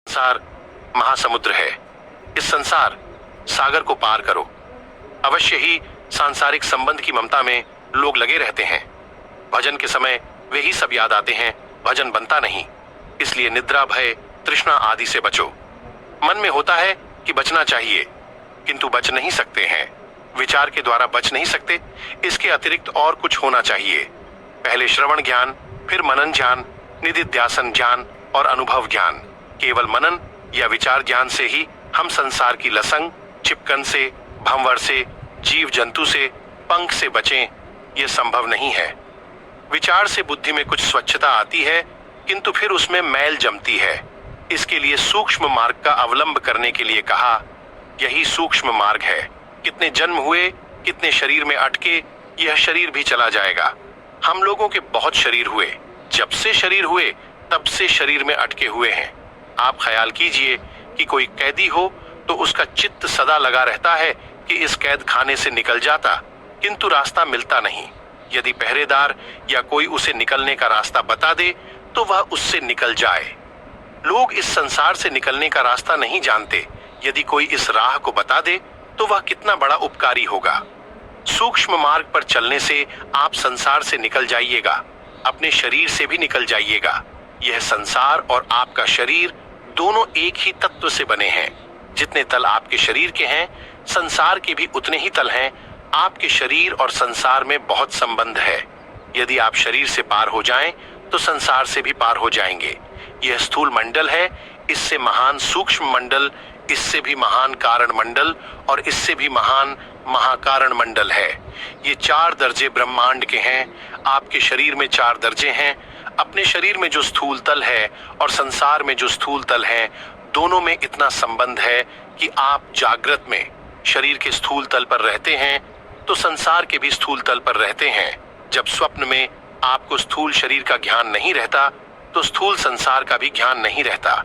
संसार महासमुद्र है। इस संसार सागर को पार करो। अवश्य ही सांसारिक संबंध की ममता में लोग लगे रहते हैं। भजन के समय वे ही सब याद आते हैं, भजन बनता नहीं। इसलिए निद्रा, भय, तृष्णा आदि से बचो। मन में होता है कि बचना चाहिए, किंतु बच नहीं सकते हैं। विचार के द्वारा बच नहीं सकते। इसके अतिरिक्त और कुछ होना चाहिए। पहले श्रवण ज्ञान, फिर मनन ज्ञान, निदिध्यासन ज्ञान और अनुभव ज्ञान। केवल मनन या विचार ज्ञान से ही हम संसार की लसंग, चिपकन से, भंवर से, जीव जंतु से, पंख से बचें, यह संभव नहीं है। विचार से बुद्धि में कुछ स्वच्छता आती है, किंतु फिर उसमें मैल जमती है। इसके लिए सूक्ष्म मार्ग का अवलंब करने के लिए कहा। यही सूक्ष्म मार्ग है। कितने जन्म हुए, कितने शरीर में अटके, यह शरीर भी चला जाएगा। हम लोगों के बहुत शरीर हुए। जब से शरीर हुए तब से शरीर में अटके हुए हैं। आप ख्याल कीजिए कि कोई कैदी हो तो उसका चित्त सदा लगा रहता है कि इस कैद खाने से निकल जाता, किंतु रास्ता मिलता नहीं। यदि पहरेदार या कोई उसे निकलने का रास्ता बता दे तो वह उससे निकल जाए। लोग इस संसार से निकलने का रास्ता नहीं जानते। यदि कोई इस राह को बता दे तो वह कितना बड़ा उपकारी होगा। सूक्ष्म मार्ग पर चलने से आप संसार से निकल जाइएगा, अपने शरीर से भी निकल जाइएगा। यह संसार और आपका शरीर दोनों एक ही तत्व से बने हैं। जितने तल आपके शरीर के हैं, संसार के भी उतने ही तल हैं। आपके शरीर और संसार में बहुत संबंध है। यदि आप शरीर से पार हो जाएं, तो संसार से भी पार हो जाएंगे। यह स्थूल मंडल है, इससे महान सूक्ष्म मंडल, इससे भी महान कारण मंडल और इससे भी महान महाकारण मंडल है। ये 4 दर्जे ब्रह्मांड के हैं। आपके शरीर में 4 दर्जे हैं। अपने शरीर में जो स्थूल तल है और संसार में जो स्थूल तल है, दोनों में इतना संबंध है कि आप जागृत में शरीर के स्थूल तल पर रहते हैं तो संसार के भी स्थूल तल पर रहते हैं। जब स्वप्न में आपको स्थूल शरीर का ज्ञान नहीं रहता तो स्थूल संसार का भी ज्ञान नहीं रहता।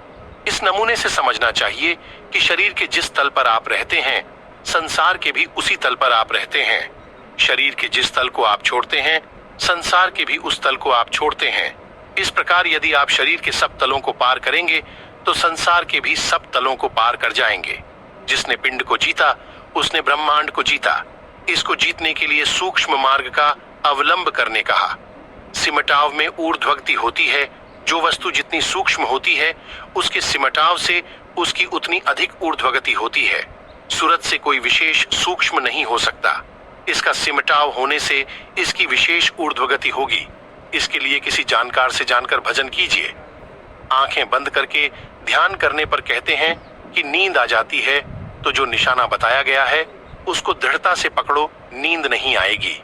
इस नमूने से समझना चाहिए कि शरीर के जिस तल पर आप रहते हैं, संसार के भी उसी तल पर आप रहते हैं। शरीर के जिस तल को आप छोड़ते हैं, संसार के भी उस तल को आप छोड़ते हैं। इस प्रकार यदि आप शरीर के सब तलों को पार करेंगे तो संसार के भी सब तलों को पार कर जाएंगे। जिसने पिंड को जीता उसने ब्रह्मांड को जीता। इसको जीतने के लिए सूक्ष्म मार्ग का अवलंब करने कहा। सिमटाव में ऊर्ध्वगति होती है। जो वस्तु जितनी सूक्ष्म होती है, उसके सिमटाव से उसकी उतनी अधिक ऊर्ध्वगति होती है। सूरत से कोई विशेष सूक्ष्म नहीं हो सकता। इसका सिमटाव होने से इसकी विशेष ऊर्ध्वगति होगी। इसके लिए किसी जानकार से जानकर भजन कीजिए। आंखें बंद करके ध्यान करने पर कहते हैं कि नींद आ जाती है, तो जो निशाना बताया गया है उसको दृढ़ता से पकड़ो, नींद नहीं आएगी।